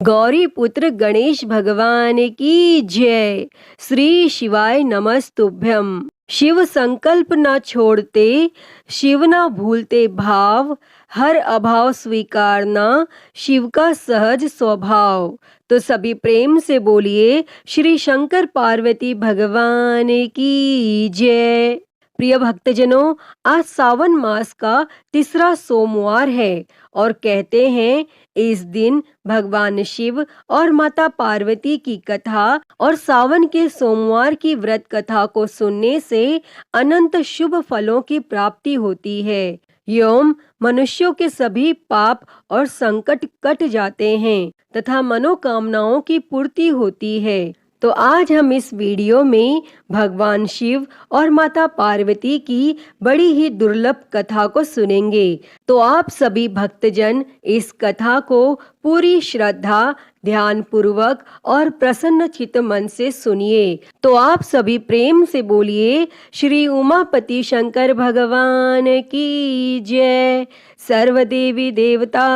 गौरी पुत्र गणेश भगवान की जय। श्री शिवाय नमस्तुभ्यम। शिव संकल्प न छोड़ते, शिव न भूलते भाव, हर अभाव स्वीकारना शिव का सहज स्वभाव। तो सभी प्रेम से बोलिए श्री शंकर पार्वती भगवान की जय। प्रिय भक्तजनों, आज सावन मास का तीसरा सोमवार है और कहते हैं इस दिन भगवान शिव और माता पार्वती की कथा और सावन के सोमवार की व्रत कथा को सुनने से अनंत शुभ फलों की प्राप्ति होती है एवं मनुष्यों के सभी पाप और संकट कट जाते हैं तथा मनोकामनाओं की पूर्ति होती है। तो आज हम इस वीडियो में भगवान शिव और माता पार्वती की बड़ी ही दुर्लभ कथा को सुनेंगे। तो आप सभी भक्तजन इस कथा को पूरी श्रद्धा, ध्यान पूर्वक और प्रसन्न चित्त मन से सुनिए। तो आप सभी प्रेम से बोलिए श्री उमापति शंकर भगवान की जय। सर्वदेवी देवता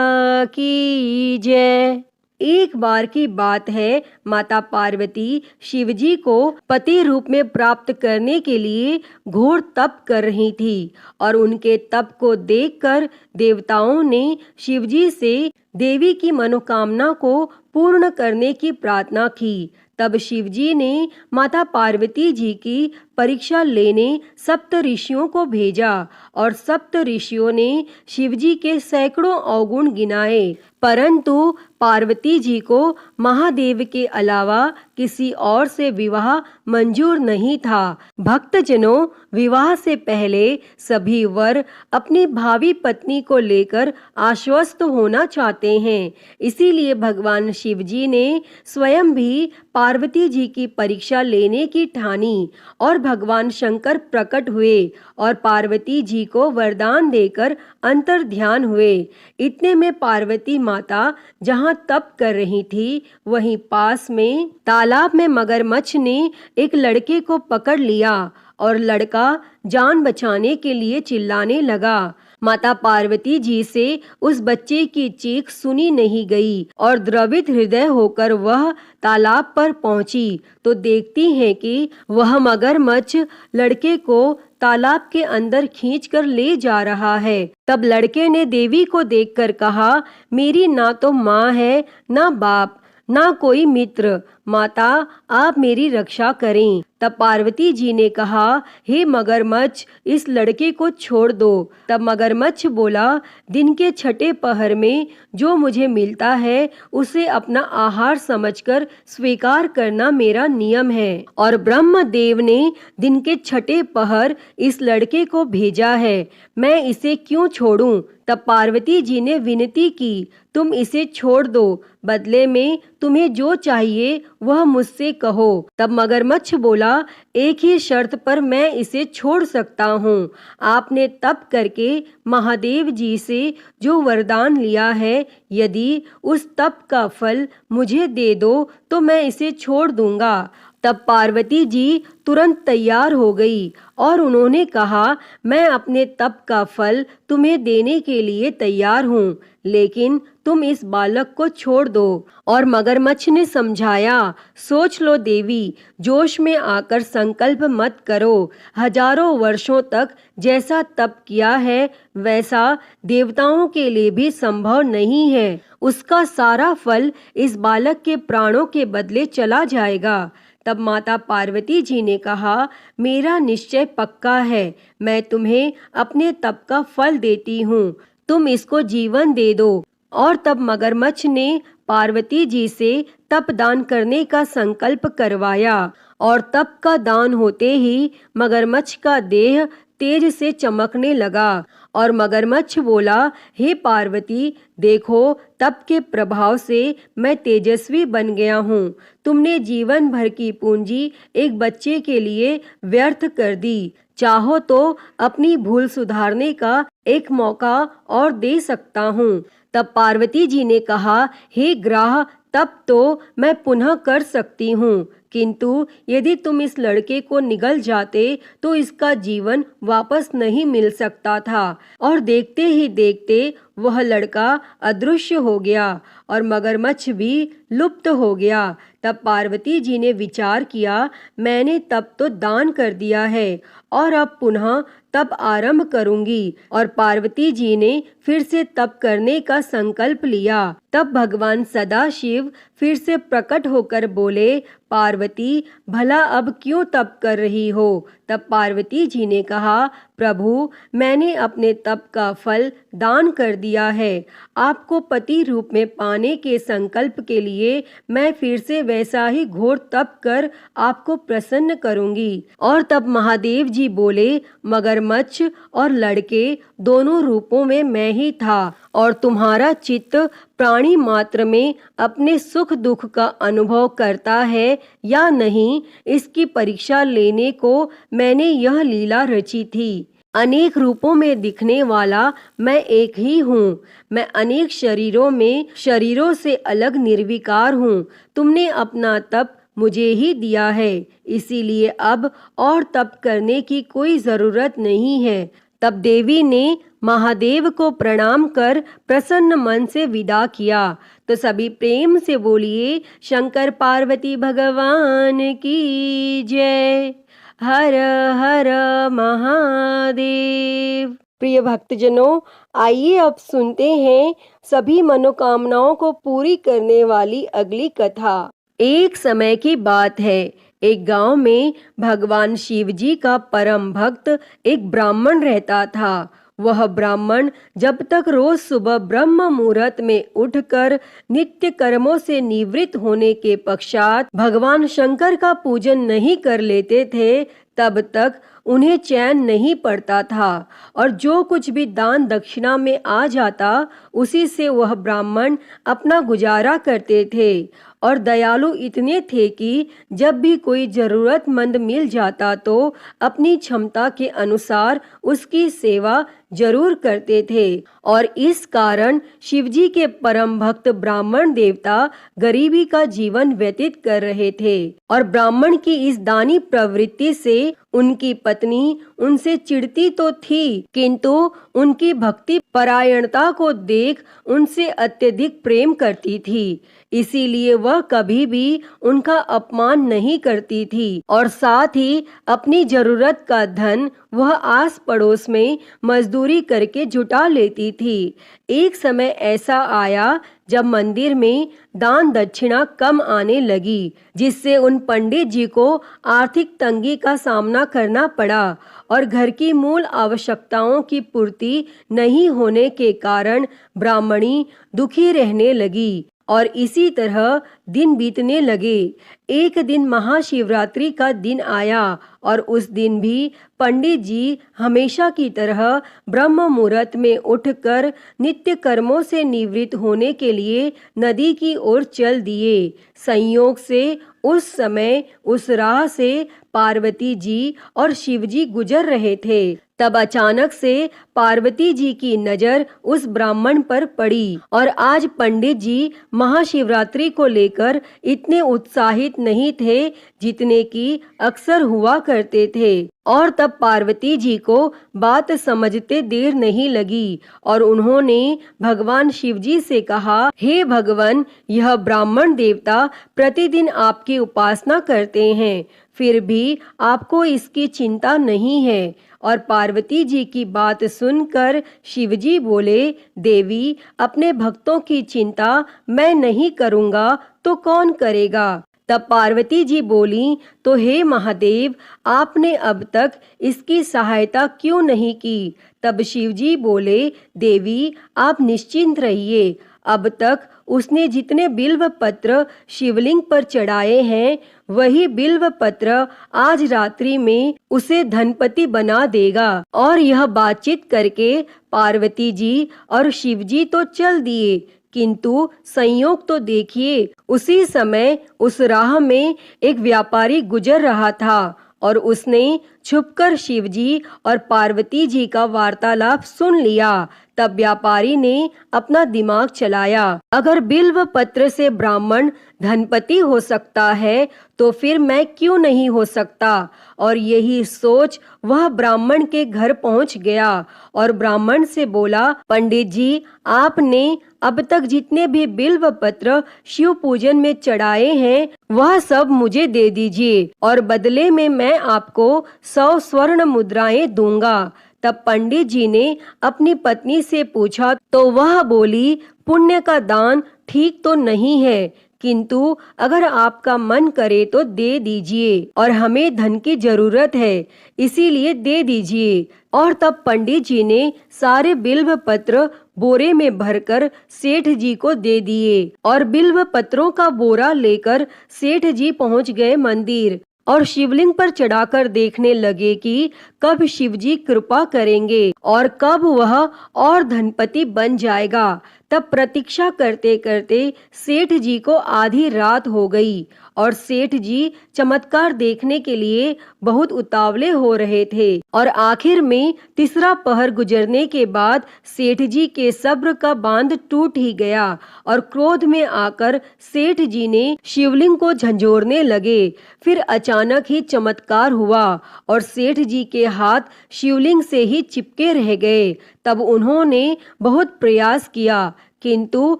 की जय। एक बार की बात है, माता पार्वती शिवजी को पति रूप में प्राप्त करने के लिए घोर तप कर रही थी और उनके तप को देखकर देवताओं ने शिवजी से देवी की मनोकामना को पूर्ण करने की प्रार्थना की। तब शिवजी ने माता पार्वती जी की परीक्षा लेने सप्त ऋषियों को भेजा और सप्त ऋषियों ने शिवजी के सैकड़ों अवगुण गिनाए, परंतु पार्वती जी को महादेव के अलावा किसी और से विवाह मंजूर नहीं था। भक्तजनों, विवाह से पहले सभी वर अपनी भावी पत्नी को लेकर आश्वस्त होना चाहते हैं, इसीलिए भगवान शिवजी ने स्वयं भी पार्वती जी की परीक्षा लेने की ठानी और भगवान शंकर प्रकट हुए और पार्वती जी को वरदान देकर अंतर ध्यान हुए। इतने में पार्वती माता जहाँ तप कर रही थी, वहीं पास में तालाब में मगरमच्छ ने एक लड़के को पकड़ लिया और लड़का जान बचाने के लिए चिल्लाने लगा। माता पार्वती जी से उस बच्चे की चीख सुनी नहीं गई और द्रवित हृदय होकर वह तालाब पर पहुंची तो देखती है कि वह मगरमच्छ लड़के को तालाब के अंदर खींचकर ले जा रहा है। तब लड़के ने देवी को देखकर कहा, मेरी ना तो माँ है, ना बाप, ना कोई मित्र, माता आप मेरी रक्षा करें। तब पार्वती जी ने कहा, हे मगरमच्छ, इस लड़के को छोड़ दो। तब मगरमच्छ बोला, दिन के छठे पहर में जो मुझे मिलता है उसे अपना आहार समझकर स्वीकार करना मेरा नियम है और ब्रह्मदेव ने दिन के छठे पहर इस लड़के को भेजा है, मैं इसे क्यों छोड़ूं? तब पार्वती जी ने विनती की, तुम इसे छोड़ दो, बदले में तुम्हें जो चाहिए वह मुझसे कहो। तब मगरमच्छ बोला, एक ही शर्त पर मैं इसे छोड़ सकता हूँ। आपने तप करके महादेव जी से जो वरदान लिया है, यदि उस तप का फल मुझे दे दो तो मैं इसे छोड़ दूंगा। तब पार्वती जी तुरंत तैयार हो गई और उन्होंने कहा, मैं अपने तप का फल तुम्हें देने के लिए तैयार हूँ, लेकिन तुम इस बालक को छोड़ दो। और मगरमच्छ ने समझाया, सोच लो देवी, जोश में आकर संकल्प मत करो। हजारों वर्षों तक जैसा तप किया है वैसा देवताओं के लिए भी संभव नहीं है। उसका सारा फल इस बालक के प्राणों के बदले चला जाएगा। तब माता पार्वती जी ने कहा, मेरा निश्चय पक्का है, मैं तुम्हें अपने तप का फल देती हूँ, तुम इसको जीवन दे दो। और तब मगरमच्छ ने पार्वती जी से तप दान करने का संकल्प करवाया और तप का दान होते ही मगरमच्छ का देह तेज से चमकने लगा और मगरमच्छ बोला, हे पार्वती, देखो तप के प्रभाव से मैं तेजस्वी बन गया हूँ। तुमने जीवन भर की पूंजी एक बच्चे के लिए व्यर्थ कर दी, चाहो तो अपनी भूल सुधारने का एक मौका और दे सकता हूँ। तब पार्वती जी ने कहा, हे ग्राह, तब तो मैं पुनः कर सकती हूँ, किंतु यदि तुम इस लड़के को निगल जाते तो इसका जीवन वापस नहीं मिल सकता था। और देखते ही देखते वह लड़का अदृश्य हो गया और मगरमच्छ भी लुप्त हो गया। तब पार्वती जी ने विचार किया, मैंने तब तो दान कर दिया है और अब पुनः तप आरंभ करूंगी। और पार्वती जी ने फिर से तप करने का संकल्प लिया। तब भगवान सदाशिव फिर से प्रकट होकर बोले, पार्वती भला अब क्यों तप कर रही हो? तब पार्वती जी ने कहा, प्रभु मैंने अपने तप का फल दान कर दिया है। आपको पति रूप में पाने के संकल्प के लिए मैं फिर से वैसा ही घोर तप कर आपको प्रसन्न करूंगी। और तब महादेव जी बोले, मगरमच्छ और लड़के दोनों रूपों में मैं ही था और तुम्हारा चित्त प्राणी मात्र में अपने सुख दुख का अनुभव करता है या नहीं, इसकी परीक्षा लेने को मैंने यह लीला रची थी। अनेक रूपों में दिखने वाला मैं एक ही हूँ। मैं अनेक शरीरों से अलग निर्विकार हूँ। तुमने अपना तप मुझे ही दिया है, इसीलिए अब और तप करने की कोई जरूरत नहीं है। तब देवी ने महादेव को प्रणाम कर प्रसन्न मन से विदा किया। तो सभी प्रेम से बोलिए, शंकर पार्वती भगवान की जय। हर हर महादेव। प्रिय भक्तजनों, आइए अब सुनते हैं सभी मनोकामनाओं को पूरी करने वाली अगली कथा। एक समय की बात है, एक गांव में भगवान शिव जी का परम भक्त एक ब्राह्मण रहता था। वह ब्राह्मण जब तक रोज सुबह ब्रह्म मुहूर्त में उठकर नित्य कर्मों से निवृत्त होने के पश्चात भगवान शंकर का पूजन नहीं कर लेते थे, तब तक उन्हें चैन नहीं पड़ता था और जो कुछ भी दान दक्षिणा में आ जाता उसी से वह ब्राह्मण अपना गुजारा करते थे। और दयालु इतने थे कि जब भी कोई जरूरतमंद मिल जाता तो अपनी क्षमता के अनुसार उसकी सेवा जरूर करते थे। और इस कारण शिवजी के परम भक्त ब्राह्मण देवता गरीबी का जीवन व्यतीत कर रहे थे। और ब्राह्मण की इस दानी प्रवृत्ति से उनकी पत्नी उनसे चिढ़ती तो थी, किंतु उनकी भक्ति परायणता को देख उनसे अत्यधिक प्रेम करती थी। इसीलिए वह कभी भी उनका अपमान नहीं करती थी और साथ ही अपनी जरूरत का धन वह आस पड़ोस में मजदूरी करके जुटा लेती थी। एक समय ऐसा आया जब मंदिर में दान दक्षिणा कम आने लगी, जिससे उन पंडित जी को आर्थिक तंगी का सामना करना पड़ा और घर की मूल आवश्यकताओं की पूर्ति नहीं होने के कारण ब्राह्मणी दुखी रहने लगी। और इसी तरह दिन बीतने लगे। एक दिन महाशिवरात्रि का दिन आया और उस दिन भी पंडित जी हमेशा की तरह ब्रह्म मुहूर्त में उठकर नित्य कर्मों से निवृत्त होने के लिए नदी की ओर चल दिए। संयोग से उस समय उस राह से पार्वती जी और शिवजी गुजर रहे थे। तब अचानक से पार्वती जी की नजर उस ब्राह्मण पर पड़ी और आज पंडित जी महाशिवरात्रि को लेकर इतने उत्साहित नहीं थे जितने कि अक्सर हुआ करते थे। और तब पार्वती जी को बात समझते देर नहीं लगी और उन्होंने भगवान शिव जी से कहा, हे भगवान, यह ब्राह्मण देवता प्रतिदिन आपकी उपासना करते हैं, फिर भी आपको इसकी चिंता नहीं है। और पार्वती जी की बात सुनकर शिवजी बोले, देवी, अपने भक्तों की चिंता मैं नहीं करूँगा तो कौन करेगा? तब पार्वती जी बोली, तो हे महादेव, आपने अब तक इसकी सहायता क्यों नहीं की? तब शिवजी बोले, देवी, आप निश्चिंत रहिए, अब तक उसने जितने बिल्व पत्र शिवलिंग पर चढ़ाए हैं वही बिल्व पत्र आज रात्रि में उसे धनपति बना देगा। और यह बातचीत करके पार्वती जी और शिवजी तो चल दिए, किंतु संयोग तो देखिए, उसी समय उस राह में एक व्यापारी गुजर रहा था और उसने छुपकर शिवजी और पार्वती जी का वार्तालाप सुन लिया। तब व्यापारी ने अपना दिमाग चलाया, अगर बिल्व पत्र से ब्राह्मण धनपति हो सकता है तो फिर मैं क्यों नहीं हो सकता। और यही सोच वह ब्राह्मण के घर पहुंच गया और ब्राह्मण से बोला, पंडित जी, आपने अब तक जितने भी बिल्व पत्र शिव पूजन में चढ़ाए हैं वह सब मुझे दे दीजिए और बदले में मैं आपको 100 स्वर्ण मुद्राएं दूंगा। तब पंडित जी ने अपनी पत्नी से पूछा तो वह बोली, पुण्य का दान ठीक तो नहीं है, किंतु अगर आपका मन करे तो दे दीजिए और हमें धन की जरूरत है, इसीलिए दे दीजिए। और तब पंडित जी ने सारे बिल्व पत्र बोरे में भरकर सेठ जी को दे दिए और बिल्व पत्रों का बोरा लेकर सेठ जी पहुंच गए मंदिर और शिवलिंग पर चढ़ाकर देखने लगे कि कब शिवजी कृपा करेंगे और कब वह और धनपति बन जाएगा। तब प्रतीक्षा करते करते सेठ जी को आधी रात हो गई और सेठ जी चमत्कार देखने के लिए बहुत उतावले हो रहे थे और आखिर में तीसरा पहर गुजरने के बाद सेठ जी के सब्र का बांध टूट ही गया और क्रोध में आकर सेठ जी ने शिवलिंग को झंझोरने लगे। फिर अचानक ही चमत्कार हुआ और सेठ जी के हाथ शिवलिंग से ही चिपके रह गए। तब उन्होंने बहुत प्रयास किया किंतु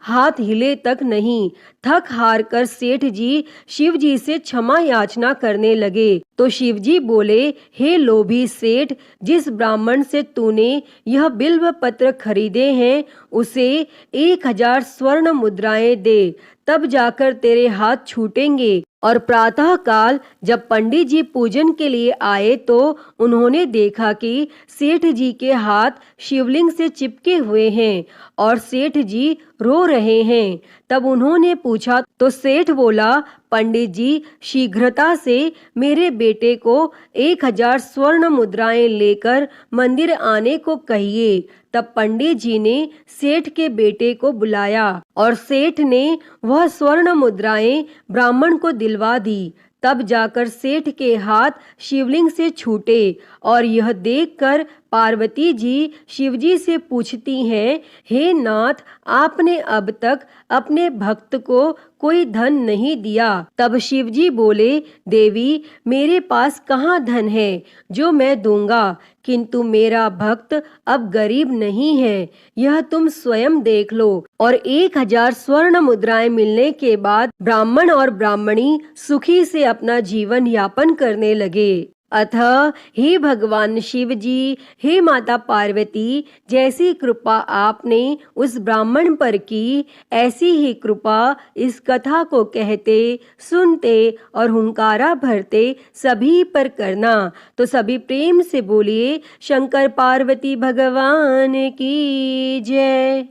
हाथ हिले तक नहीं। थक हार कर सेठ जी शिव जी से क्षमा याचना करने लगे तो शिव जी बोले, हे लोभी सेठ, जिस ब्राह्मण से तूने यह बिल्व पत्र खरीदे हैं उसे 1000 स्वर्ण मुद्राएं दे, तब जाकर तेरे हाथ छूटेंगे। और प्रातः काल जब पंडित जी पूजन के लिए आए तो उन्होंने देखा कि सेठ जी के हाथ शिवलिंग से चिपके हुए हैं और सेठ जी रो रहे हैं। तब उन्होंने पूछा तो सेठ बोला, पंडित जी, शीघ्रता से मेरे बेटे को 1000 स्वर्ण मुद्राएं लेकर मंदिर आने को कहिए। तब पंडित जी ने सेठ के बेटे को बुलाया और सेठ ने वह स्वर्ण मुद्राएं ब्राह्मण को दिलवा दी। तब जाकर सेठ के हाथ शिवलिंग से छूटे और यह देखकर पार्वती जी शिवजी से पूछती हैं, हे नाथ, आपने अब तक अपने भक्त को कोई धन नहीं दिया। तब शिवजी बोले, देवी, मेरे पास कहाँ धन है जो मैं दूंगा, किंतु मेरा भक्त अब गरीब नहीं है, यह तुम स्वयं देख लो। और 1000 स्वर्ण मुद्राएं मिलने के बाद ब्राह्मण और ब्राह्मणी सुखी से अपना जीवन यापन करने लगे। अतः हे भगवान शिव जी, हे माता पार्वती, जैसी कृपा आपने उस ब्राह्मण पर की, ऐसी ही कृपा इस कथा को कहते, सुनते और हुंकारा भरते सभी पर करना। तो सभी प्रेम से बोलिए, शंकर पार्वती भगवान की जय।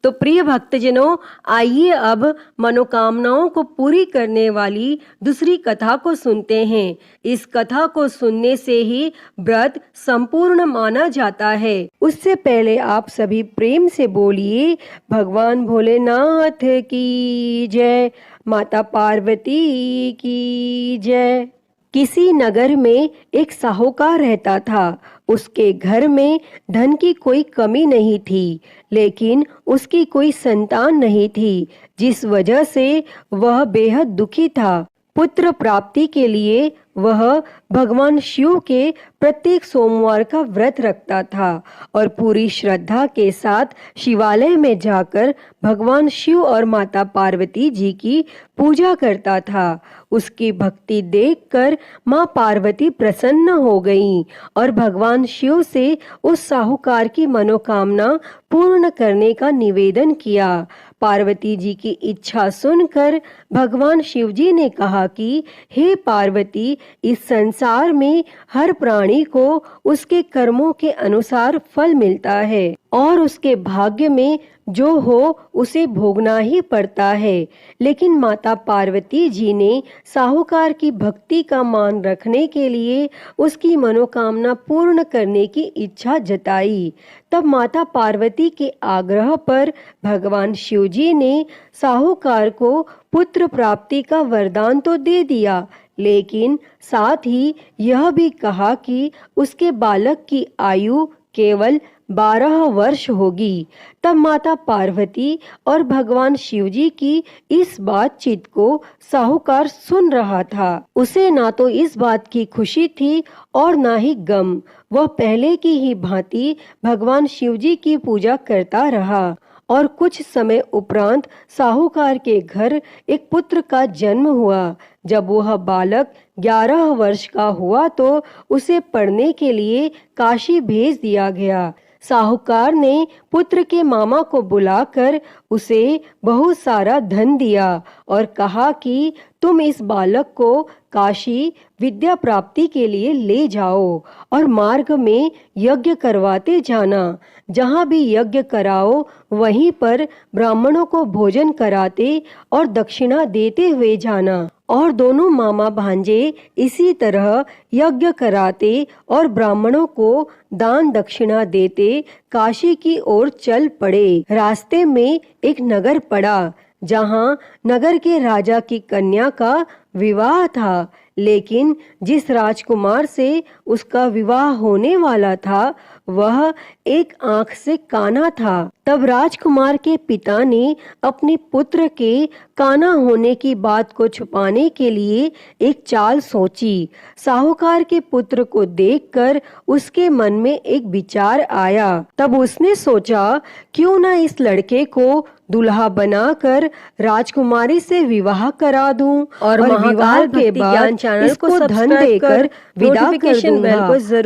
तो प्रिय भक्तजनों, आइए अब मनोकामनाओं को पूरी करने वाली दूसरी कथा को सुनते हैं। इस कथा को सुनने से ही व्रत संपूर्ण माना जाता है। उससे पहले आप सभी प्रेम से बोलिए, भगवान भोलेनाथ की जय, माता पार्वती की जय। किसी नगर में एक साहूकार रहता था। उसके घर में धन की कोई कमी नहीं थी, लेकिन उसकी कोई संतान नहीं थी, जिस वजह से वह बेहद दुखी था। पुत्र प्राप्ति के लिए वह भगवान शिव के प्रत्येक सोमवार का व्रत रखता था और पूरी श्रद्धा के साथ शिवालय में जाकर भगवान शिव और माता पार्वती जी की पूजा करता था। उसकी भक्ति देखकर माँ पार्वती प्रसन्न हो गईं और भगवान शिव से उस साहूकार की मनोकामना पूर्ण करने का निवेदन किया। पार्वती जी की इच्छा सुनकर भगवान शिव जी ने कहा कि हे पार्वती, इस संसार में हर प्राणी को उसके कर्मों के अनुसार फल मिलता है और उसके भाग्य में जो हो उसे भोगना ही पड़ता है। लेकिन माता पार्वती जी ने साहूकार की भक्ति का मान रखने के लिए उसकी मनोकामना पूर्ण करने की इच्छा जताई। तब माता पार्वती के आग्रह पर भगवान शिवजी ने साहूकार को पुत्र प्राप्ति का वरदान तो दे दिया, लेकिन साथ ही यह भी कहा कि उसके बालक की आयु केवल 12 वर्ष होगी। तब माता पार्वती और भगवान शिवजी की इस बातचीत को साहूकार सुन रहा था। उसे ना तो इस बात की खुशी थी और ना ही गम। वह पहले की ही भांति भगवान शिवजी की पूजा करता रहा और कुछ समय उपरांत साहूकार के घर एक पुत्र का जन्म हुआ। जब वह बालक 11 वर्ष का हुआ तो उसे पढ़ने के लिए काशी भेज दिया गया। साहूकार ने पुत्र के मामा को बुलाकर उसे बहुत सारा धन दिया और कहा कि तुम इस बालक को काशी विद्या प्राप्ति के लिए ले जाओ और मार्ग में यज्ञ करवाते जाना। जहाँ भी यज्ञ कराओ वहीं पर ब्राह्मणों को भोजन कराते और दक्षिणा देते हुए जाना। और दोनों मामा भांजे इसी तरह यज्ञ कराते और ब्राह्मणों को दान दक्षिणा देते काशी की ओर चल पड़े। रास्ते में एक नगर पड़ा जहाँ नगर के राजा की कन्या का विवाह था, लेकिन जिस राजकुमार से उसका विवाह होने वाला था वह एक आंख से काना था। तब राजकुमार के पिता ने अपने पुत्र के काना होने की बात को छुपाने के लिए एक चाल सोची। साहूकार के पुत्र को देखकर उसके मन में एक विचार आया। तब उसने सोचा क्यों ना इस लड़के को दुल्हा बनाकर राजकुमारी से विवाह करा दूं और विवाह के बाद इसको धन देकर विदा कर दूंगा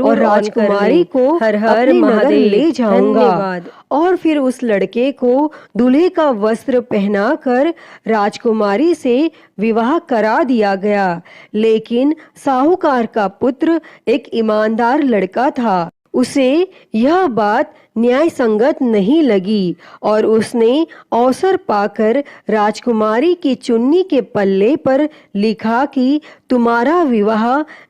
और राजकुमारी को हर हर महादेव ले जाऊंगा। और फिर उस लड़के को दूल्हे का वस्त्र पहनाकर राजकुमारी से विवाह करा दिया गया। लेकिन साहूकार का पुत्र एक ईमानदार लड़का था। उसे यह बात न्याय संगत नहीं लगी और उसने अवसर पाकर राजकुमारी की चुन्नी के पल्ले पर लिखा कि तुम्हारा विवाह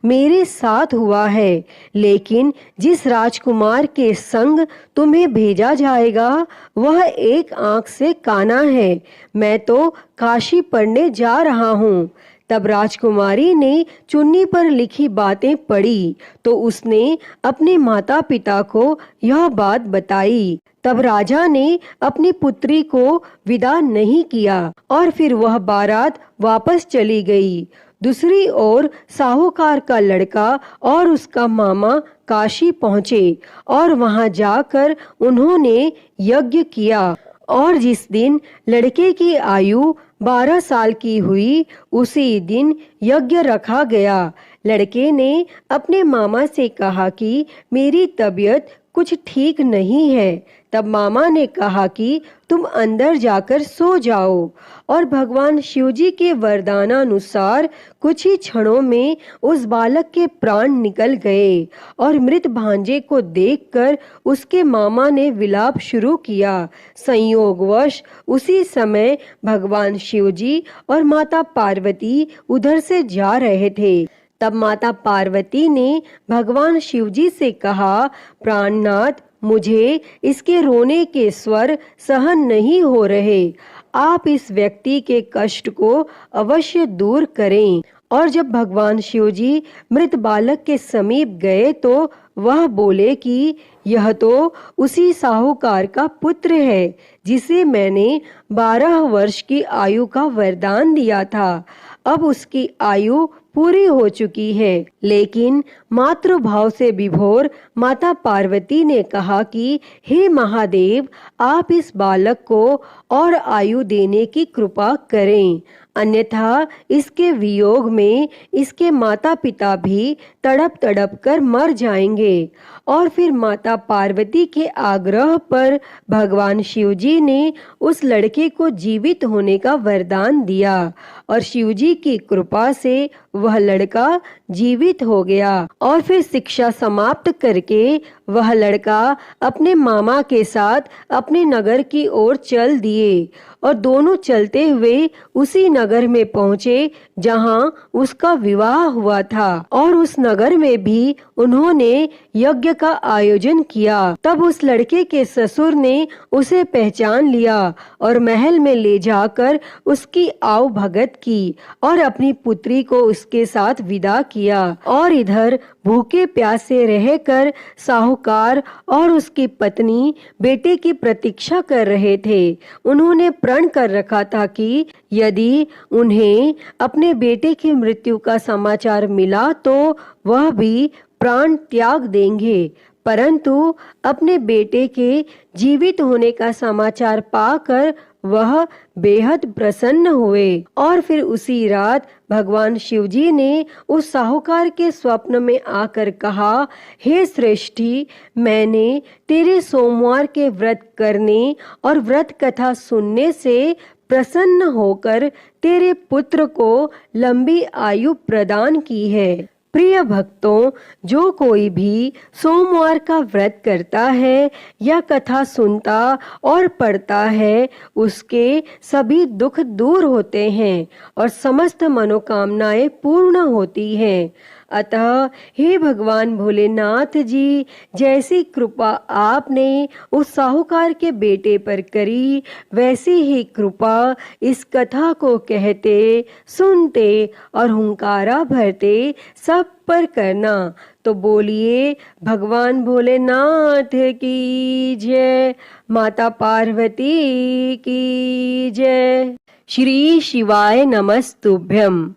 मेरे साथ हुआ है, लेकिन जिस राजकुमार के संग तुम्हें भेजा जाएगा वह एक आंख से काना है। मैं तो काशी पढ़ने जा रहा हूँ। तब राजकुमारी ने चुन्नी पर लिखी बातें पढ़ी तो उसने अपने माता पिता को यह बात बताई। तब राजा ने अपनी पुत्री को विदा नहीं किया और फिर वह बारात वापस चली गई। दूसरी ओर साहूकार का लड़का और उसका मामा काशी पहुँचे और वहां जाकर उन्होंने यज्ञ किया और जिस दिन लड़के की आयु 12 साल की हुई उसी दिन यज्ञ रखा गया। लड़के ने अपने मामा से कहा कि मेरी तबीयत कुछ ठीक नहीं है। तब मामा ने कहा कि तुम अंदर जाकर सो जाओ और भगवान शिवजी के वरदानानुसार कुछ ही क्षणों में उस बालक के प्राण निकल गए और मृत भांजे को देखकर उसके मामा ने विलाप शुरू किया। संयोगवश उसी समय भगवान शिवजी और माता पार्वती उधर से जा रहे थे। तब माता पार्वती ने भगवान शिवजी से कहा, प्राणनाथ, मुझे इसके रोने के स्वर सहन नहीं हो रहे। आप इस व्यक्ति के कष्ट को अवश्य दूर करें। और जब भगवान शिवजी मृत बालक के समीप गए तो वह बोले कि यह तो उसी साहूकार का पुत्र है जिसे मैंने 12 वर्ष की आयु का वरदान दिया था। अब उसकी आयु पूरी हो चुकी है। लेकिन मातृभाव से विभोर माता पार्वती ने कहा कि हे महादेव, आप इस बालक को और आयु देने की कृपा करें, अन्यथा इसके वियोग में इसके माता पिता भी तड़प तड़प कर मर जाएंगे। और फिर माता पार्वती के आग्रह पर भगवान शिवजी ने उस लड़के को जीवित होने का वरदान दिया और शिवजी की कृपा से वह लड़का जीवित हो गया। और फिर शिक्षा समाप्त करके वह लड़का अपने मामा के साथ अपने नगर की ओर चल दिए और दोनों चलते हुए उसी नगर में पहुँचे जहाँ उसका विवाह हुआ था और उस नगर में भी उन्होंने यज्ञ का आयोजन किया। तब उस लड़के के ससुर ने उसे पहचान लिया और महल में ले जाकर उसकी आव भगत की और अपनी पुत्री को उसके साथ विदा किया। और इधर भूखे प्यासे रहकर साहूकार और उसकी पत्नी बेटे की प्रतीक्षा कर रहे थे। उन्होंने प्रण कर रखा था कि यदि उन्हें अपने बेटे की मृत्यु का समाचार मिला तो वह भी प्राण त्याग देंगे। परंतु अपने बेटे के जीवित होने का समाचार पाकर वह बेहद प्रसन्न हुए। और फिर उसी रात भगवान शिवजी ने उस साहूकार के स्वप्न में आकर कहा, हे श्रेष्ठी, मैंने तेरे सोमवार के व्रत करने और व्रत कथा सुनने से प्रसन्न होकर तेरे पुत्र को लंबी आयु प्रदान की है। प्रिय भक्तों, जो कोई भी सोमवार का व्रत करता है या कथा सुनता और पढ़ता है, उसके सभी दुख दूर होते हैं और समस्त मनोकामनाएं पूर्ण होती हैं। अतः हे भगवान भोलेनाथ जी, जैसी कृपा आपने उस साहूकार के बेटे पर करी, वैसी ही कृपा इस कथा को कहते, सुनते और हुंकारा भरते सब पर करना। तो बोलिए भगवान भोलेनाथ की जय, माता पार्वती की जय। श्री शिवाय नमस्तुभ्यम।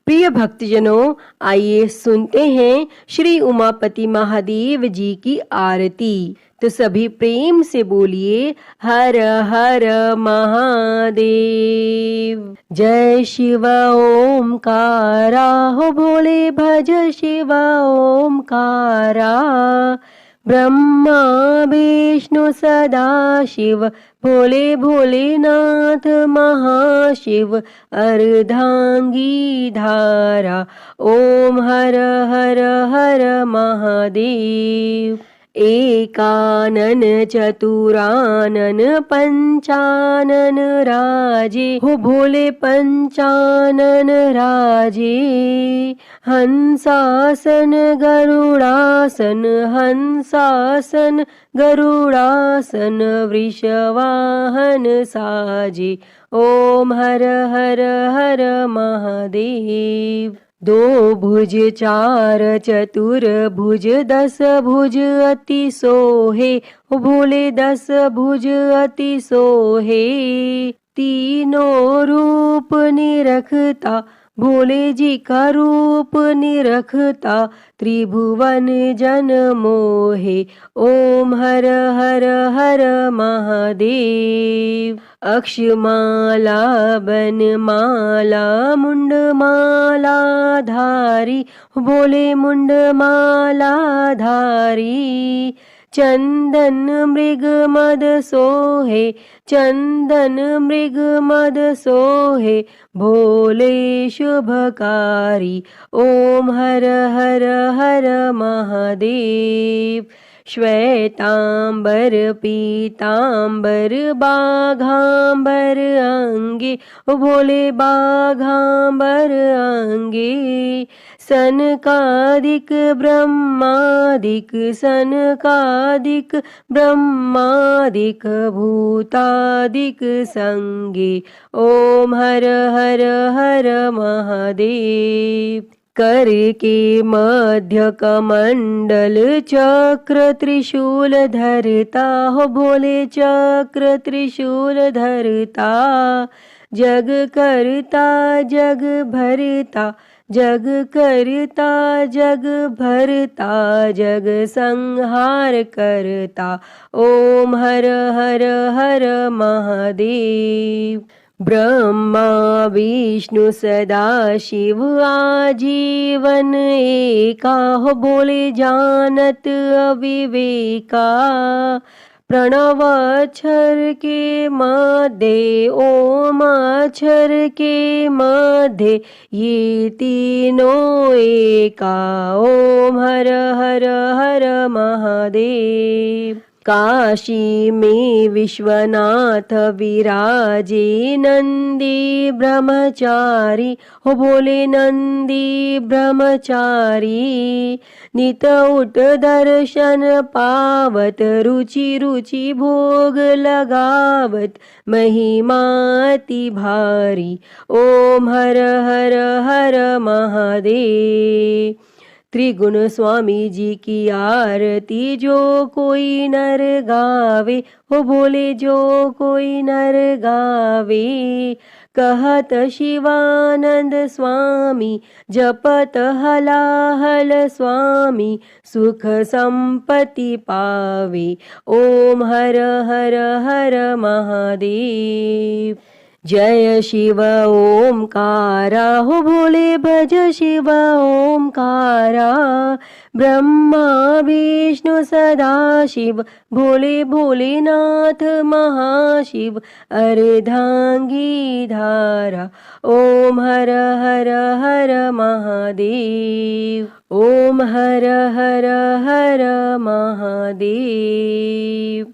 प्रिय भक्तजनों, आइए सुनते हैं श्री उमापति महादेव जी की आरती। तो सभी प्रेम से बोलिए हर हर महादेव। जय शिव ओमकारा, हो भोले भज शिव ओमकारा। ब्रह्मा विष्णु सदा शिव, भोले भोलेनाथ महाशिव। अर्धांगी धारा, ओम हर हर हर महादेव। एकानन चतुरानन पंचानन राजे, हो भोले पंचानन राजे। हंसासन गरुड़ासन, हंसासन गरुड़ासन। वृषवाहन साजे, ओम हर हर हर महादेव। दो भुज चार चतुर भुज, दस भुज अति सोहे, हो भोले दस भुज अति सोहे। तीनों रूप निरखता, भोले जी का रूप निरखता। त्रिभुवन जन मोहे, ओम हर हर हर महादेव। अक्षमाला बनमाला मुंडमाला धारी, भोले मुंडमाला धारी। चंदन मृग मद सोहे, चंदन मृग मद सोहे। भोले शुभकारी, ओम हर हर हर महादेव। श्वेतांबर पीतांबर बाघांबर अंगे, भोले बाघांबर अंगे। सनकादिक ब्रह्मादिक, सनकादिक ब्रह्मादिक। भूतादिक संगे, ओम हर हर हर महादेव। कर के मध्य कमंडल चक्र त्रिशूल धरता, हो भोले चक्र त्रिशूल धरता। जग करता जग भरता, जग करता जग भरता। जग संहार करता, ओम हर हर हर महादेव। ब्रह्मा विष्णु सदा शिव आजीवन एका, हो भोले जानत अविवेका। प्रणव अक्षर के मध्य, ओम अक्षर के मध्य। ये तीनों एका, ओम हर हर हर महादेव। काशी में विश्वनाथ विराजे नंदी ब्रह्मचारी, हो बोले नंदी ब्रह्मचारी। नित उठ दर्शन पावत, रुचि रुचि भोग लगावत, महिमाति भारी। ओम हर हर हर महादेव। त्रिगुण स्वामी जी की आरती जो कोई नर गावे, हो बोले जो कोई नर गावे। कहत शिवानंद स्वामी, जपत हलाहल स्वामी, सुख संपत्ति पावे। ओम हर हर हर महादेव। जय शिव ओमकारा, हो भोले भज शिव ओमकारा। ब्रह्मा विष्णु सदा शिव, भोले भोलेनाथ महाशिव, अर्धांगी धारा। ओम हर हर हर महादेव। ओम हर हर हर महादेव।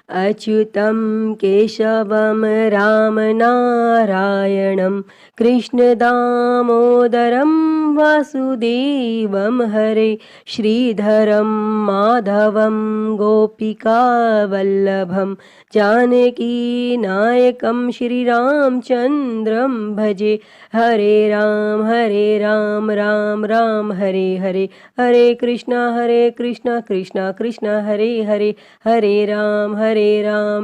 अच्युतं केशवं राम नारायणं, कृष्ण दामोदरं वासुदेवं, हरे श्रीधरं माधवं गोपिकावल्लभं, जानकी नायकं श्रीरामचन्द्रं भजे। हरे राम राम राम हरे हरे, हरे कृष्णा कृष्णा कृष्णा हरे हरे, हरे राम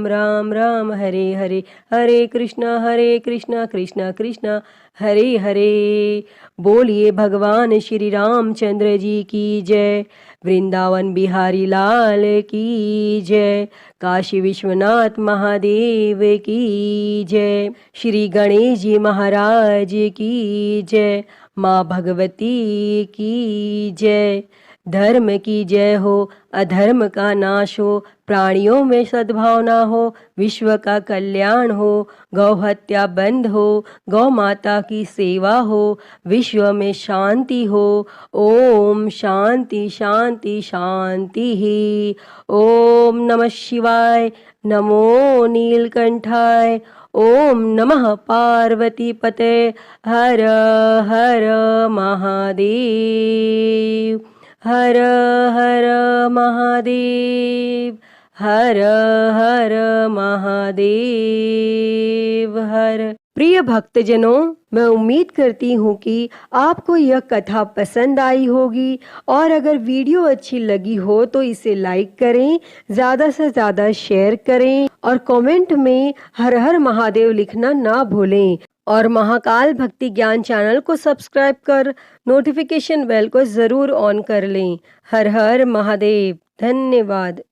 राम राम हरे हरे, हरे कृष्णा कृष्णा कृष्णा हरे हरे। बोलिए भगवान श्री रामचंद्र जी की जय। वृंदावन बिहारी लाल की जय। काशी विश्वनाथ महादेव की जय। श्री गणेश जी महाराज की जय। माँ भगवती की जय। धर्म की जय हो, अधर्म का नाश हो, प्राणियों में सद्भावना हो, विश्व का कल्याण हो, गौ हत्या बंद हो, गौ माता की सेवा हो, विश्व में शांति हो। ओम शांति शांति शांति ही। ओम नमः शिवाय, नमो नीलकंठाय, ओम नमः पार्वती पते, हर हर महादेव, हर हर महादेव, हर हर महादेव हर। प्रिय भक्तजनों, मैं उम्मीद करती हूँ कि आपको यह कथा पसंद आई होगी, और अगर वीडियो अच्छी लगी हो तो इसे लाइक करें, ज़्यादा से ज़्यादा शेयर करें, और कमेंट में हर हर महादेव लिखना ना भूलें। और महाकाल भक्ति ज्ञान चैनल को सब्सक्राइब कर नोटिफिकेशन बेल को ज़रूर ऑन कर लें। हर हर महादेव। धन्यवाद।